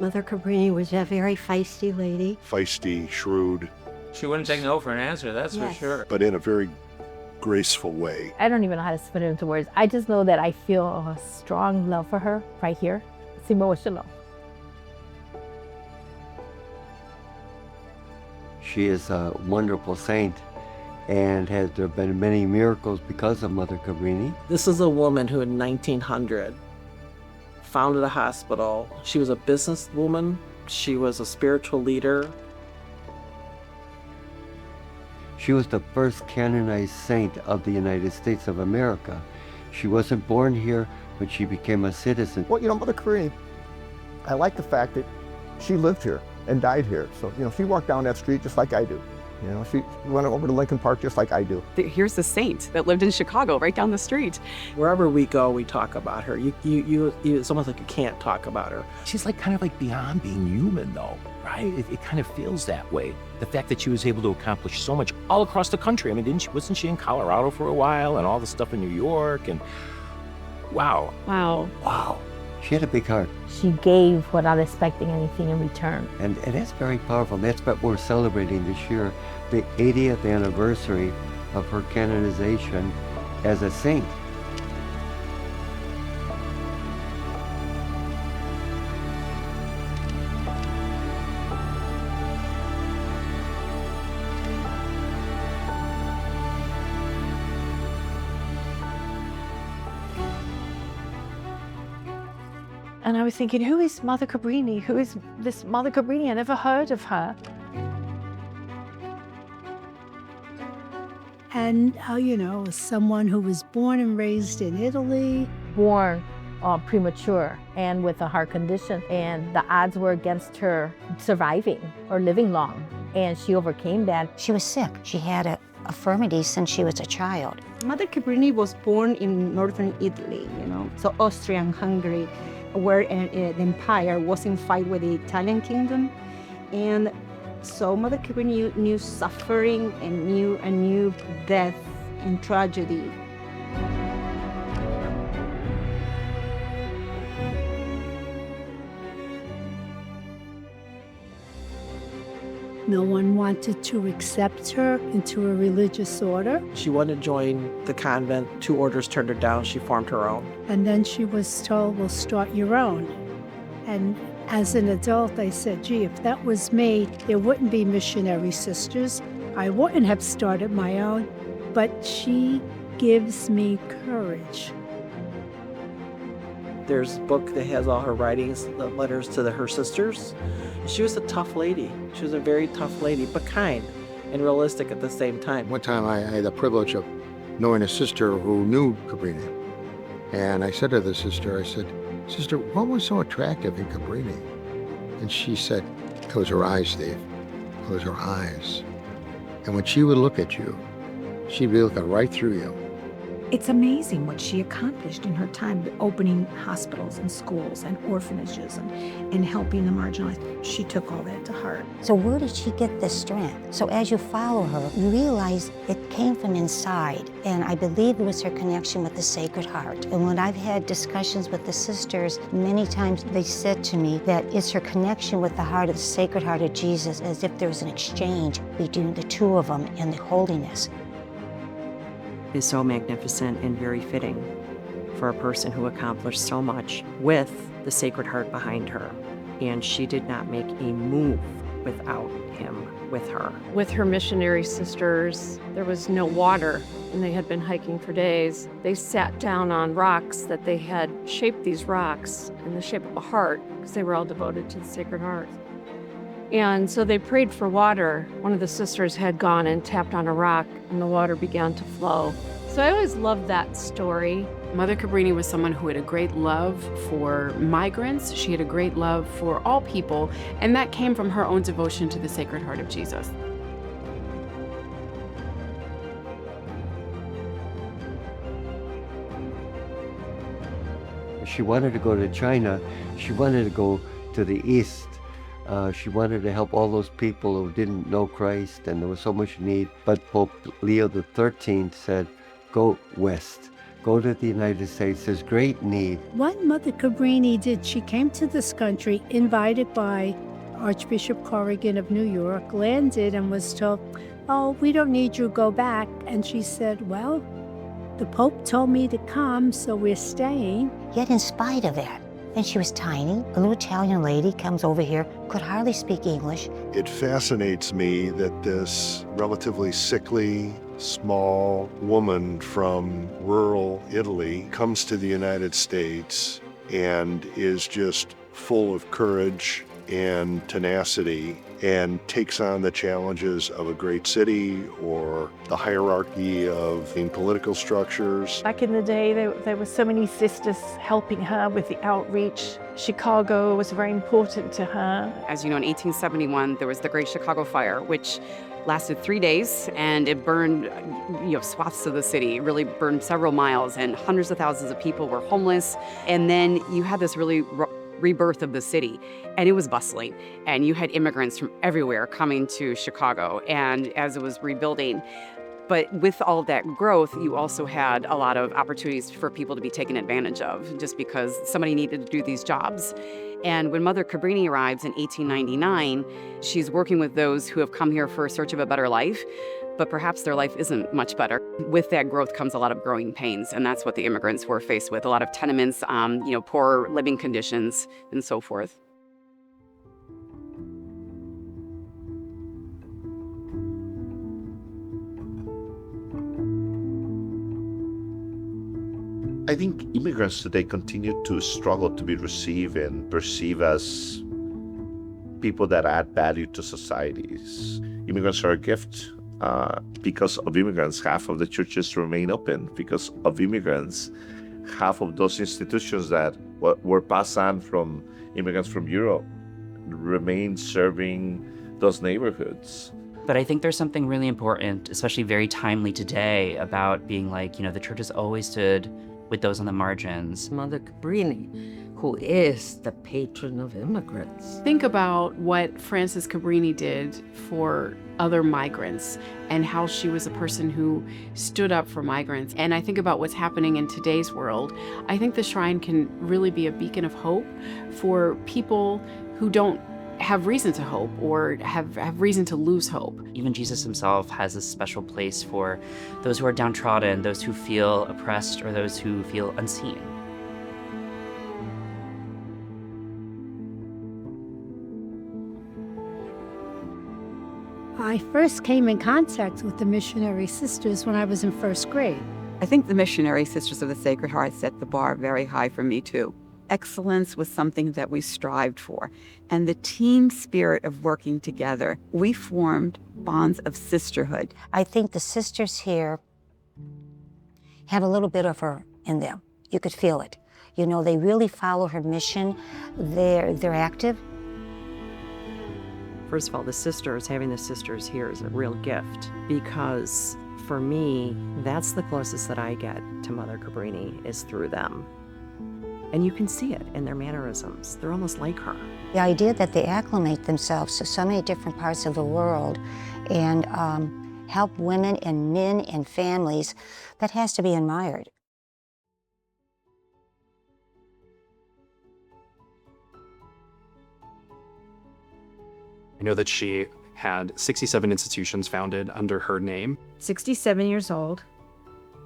Mother Cabrini was a very feisty lady. Feisty, shrewd. She wouldn't take no for an answer, that's for sure. But in a very graceful way. I don't even know how to put it into words. I just know that I feel a strong love for her right here. It's emotional. She is a wonderful saint, and there have been many miracles because of Mother Cabrini. This is a woman who in 1900 founded a hospital. She was a businesswoman. She was a spiritual leader. She was the first canonized saint of the United States of America. She wasn't born here, but she became a citizen. Well, Mother Cabrini, I like the fact that she lived here and died here. So, she walked down that street just like I do. She went over to Lincoln Park just like I do. Here's the saint that lived in Chicago, right down the street. Wherever we go, we talk about her. It's almost like you can't talk about her. She's kind of beyond being human, though, right? It kind of feels that way. The fact that she was able to accomplish so much all across the country. I mean, wasn't she in Colorado for a while and all the stuff in New York? And wow. Wow. She had a big heart. She gave without expecting anything in return. And that's very powerful. That's what we're celebrating this year, the 80th anniversary of her canonization as a saint. And I was thinking, who is Mother Cabrini? Who is this Mother Cabrini? I never heard of her. And, as someone who was born and raised in Italy. Born premature and with a heart condition. And the odds were against her surviving or living long. And she overcame that. She was sick. She had a infirmity since she was a child. Mother Cabrini was born in northern Italy, so Austria and Hungary, where the empire was in fight with the Italian kingdom. And so Mother Cabrini knew suffering and knew death and tragedy. No one wanted to accept her into a religious order. She wanted to join the convent. 2 orders turned her down. She formed her own. And then she was told, well, start your own. And as an adult, I said, gee, if that was me, there wouldn't be missionary sisters. I wouldn't have started my own. But she gives me courage. There's a book that has all her writings, the letters to her sisters. She was a tough lady. She was a very tough lady, but kind and realistic at the same time. One time I had the privilege of knowing a sister who knew Cabrini. And I said to the sister, Sister, what was so attractive in Cabrini? And she said, close her eyes, Steve. Close her eyes. And when she would look at you, she'd be looking right through you. It's amazing what she accomplished in her time opening hospitals and schools and orphanages and helping the marginalized. She took all that to heart. So where did she get this strength? So as you follow her, you realize it came from inside. And I believe it was her connection with the Sacred Heart. And when I've had discussions with the sisters, many times they said to me that it's her connection with the heart of the Sacred Heart of Jesus, as if there was an exchange between the two of them and the holiness. Is so magnificent and very fitting for a person who accomplished so much with the Sacred Heart behind her. And she did not make a move without him with her. With her missionary sisters, there was no water, and they had been hiking for days. They sat down on rocks that they had shaped these rocks in the shape of a heart, because they were all devoted to the Sacred Heart. And so they prayed for water. One of the sisters had gone and tapped on a rock, and the water began to flow. So I always loved that story. Mother Cabrini was someone who had a great love for migrants. She had a great love for all people, and that came from her own devotion to the Sacred Heart of Jesus. She wanted to go to China. She wanted to go to the East. She wanted to help all those people who didn't know Christ, and there was so much need. But Pope Leo XIII said, go west. go to the United States. There's great need. What Mother Cabrini did, she came to this country invited by Archbishop Corrigan of New York, landed and was told, "Oh, we don't need you, go back." And she said, "Well, the Pope told me to come, so we're staying." Yet in spite of that, and she was tiny, a little Italian lady comes over here, could hardly speak English. It fascinates me that this relatively sickly, small woman from rural Italy comes to the United States and is just full of courage and tenacity and takes on the challenges of a great city or the hierarchy of political structures. Back in the day, there were so many sisters helping her with the outreach. Chicago was very important to her. As you know, in 1871, there was the Great Chicago Fire, which lasted 3 days, and it burned, swaths of the city. It really burned several miles, and hundreds of thousands of people were homeless. And then you had this really rebirth of the city, and it was bustling, and you had immigrants from everywhere coming to Chicago, and as it was rebuilding. But with all of that growth, you also had a lot of opportunities for people to be taken advantage of, just because somebody needed to do these jobs. And when Mother Cabrini arrives in 1899, she's working with those who have come here for a search of a better life, but perhaps their life isn't much better. With that growth comes a lot of growing pains, and that's what the immigrants were faced with, a lot of tenements, poor living conditions, and so forth. I think immigrants today continue to struggle to be received and perceived as people that add value to societies. Immigrants are a gift. Because of immigrants, half of the churches remain open. Because of immigrants, half of those institutions that were passed on from immigrants from Europe remain serving those neighborhoods. But I think there's something really important, especially very timely today, about being like, the church has always stood with those on the margins. Mother Cabrini, who is the patron of immigrants. Think about what Frances Cabrini did for other migrants and how she was a person who stood up for migrants. And I think about what's happening in today's world. I think the shrine can really be a beacon of hope for people who don't have reason to hope or have reason to lose hope. Even Jesus himself has a special place for those who are downtrodden, those who feel oppressed, or those who feel unseen. I first came in contact with the Missionary Sisters when I was in first grade. I think the Missionary Sisters of the Sacred Heart set the bar very high for me, too. Excellence was something that we strived for. And the team spirit of working together, we formed bonds of sisterhood. I think the sisters here have a little bit of her in them. You could feel it. They really follow her mission. They're active. First of all, having the sisters here is a real gift, because for me, that's the closest that I get to Mother Cabrini is through them. And you can see it in their mannerisms. They're almost like her. The idea that they acclimate themselves to so many different parts of the world and help women and men and families, that has to be admired. I know that she had 67 institutions founded under her name. 67 years old,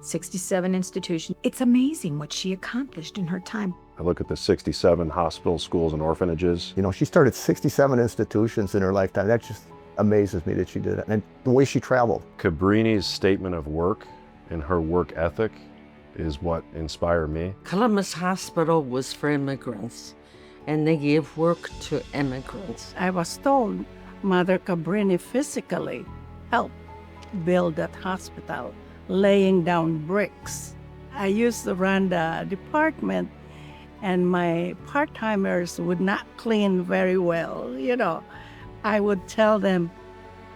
67 institutions. It's amazing what she accomplished in her time. I look at the 67 hospitals, schools, and orphanages. She started 67 institutions in her lifetime. That just amazes me that she did it. And the way she traveled. Cabrini's statement of work and her work ethic is what inspired me. Columbus Hospital was for immigrants, and they give work to immigrants. I was told Mother Cabrini physically helped build that hospital, laying down bricks. I used to run the department, and my part-timers would not clean very well. I would tell them,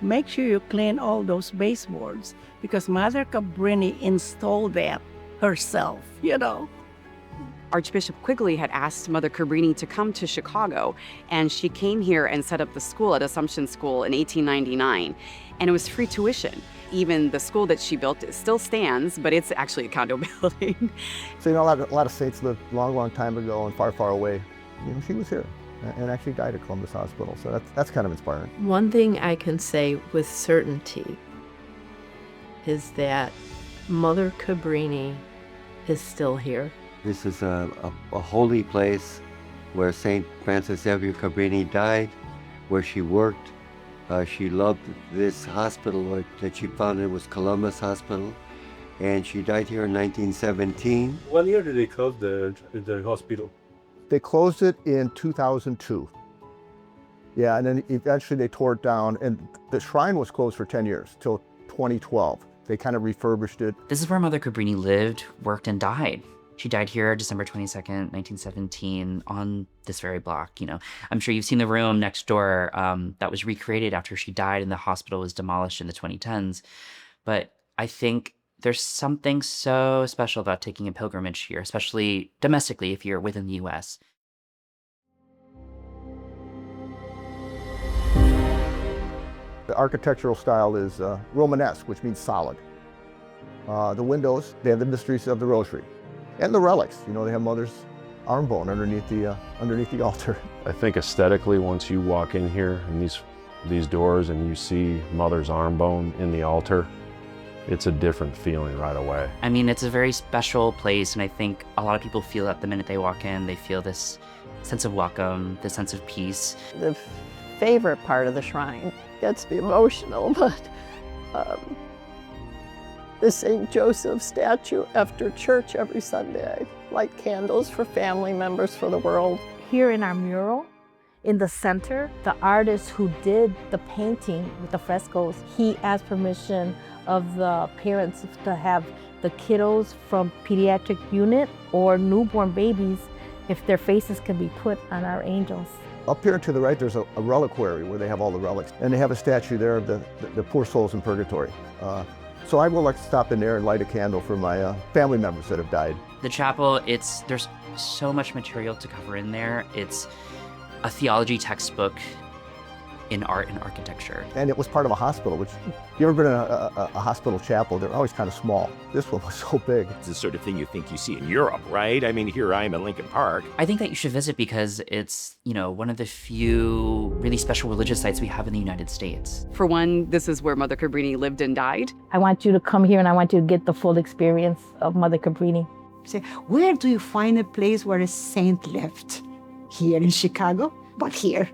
make sure you clean all those baseboards, because Mother Cabrini installed that herself, Archbishop Quigley had asked Mother Cabrini to come to Chicago, and she came here and set up the school at Assumption School in 1899, and it was free tuition. Even the school that she built still stands, but it's actually a condo building. So, you know, a lot of saints lived a long, long time ago and far, far away. You know, she was here and actually died at Columbus Hospital, so that's kind of inspiring. One thing I can say with certainty is that Mother Cabrini is still here. This is a holy place where St. Frances Xavier Cabrini died, where she worked. She loved this hospital that she founded was Columbus Hospital, and she died here in 1917. What year did they close the hospital? They closed it in 2002. Yeah, and then eventually they tore it down, and the shrine was closed for 10 years, till 2012. They kind of refurbished it. This is where Mother Cabrini lived, worked, and died. She died here December 22nd, 1917, on this very block. You know, I'm sure you've seen the room next door that was recreated after she died and the hospital was demolished in the 2010s. But I think there's something so special about taking a pilgrimage here, especially domestically if you're within the U.S. The architectural style is Romanesque, which means solid. The windows, they have the mysteries of the Rosary. And the relics, you know, they have Mother's arm bone underneath the altar. I think aesthetically, once you walk in here and these doors and you see Mother's arm bone in the altar, it's a different feeling right away. I mean, it's a very special place, and I think a lot of people feel that the minute they walk in, they feel this sense of welcome, this sense of peace. The favorite part of the shrine gets me emotional, but the St. Joseph statue after church every Sunday. I light candles for family members, for the world. Here in our mural, in the center, the artist who did the painting with the frescoes, he asked permission of the parents to have the kiddos from pediatric unit or newborn babies, if their faces can be put on our angels. Up here to the right, there's a reliquary where they have all the relics, and they have a statue there of the poor souls in purgatory. So I will like to stop in there and light a candle for my family members that have died. The chapel, there's so much material to cover in there. It's a theology textbook in art and architecture. And it was part of a hospital, which, you ever been in a hospital chapel? They're always kind of small. This one was so big. It's the sort of thing you think you see in Europe, right? I mean, here I am in Lincoln Park. I think that you should visit because it's, you know, one of the few really special religious sites we have in the United States. For one, this is where Mother Cabrini lived and died. I want you to come here and I want you to get the full experience of Mother Cabrini. Say, where do you find a place where a saint lived? Here in Chicago, but here.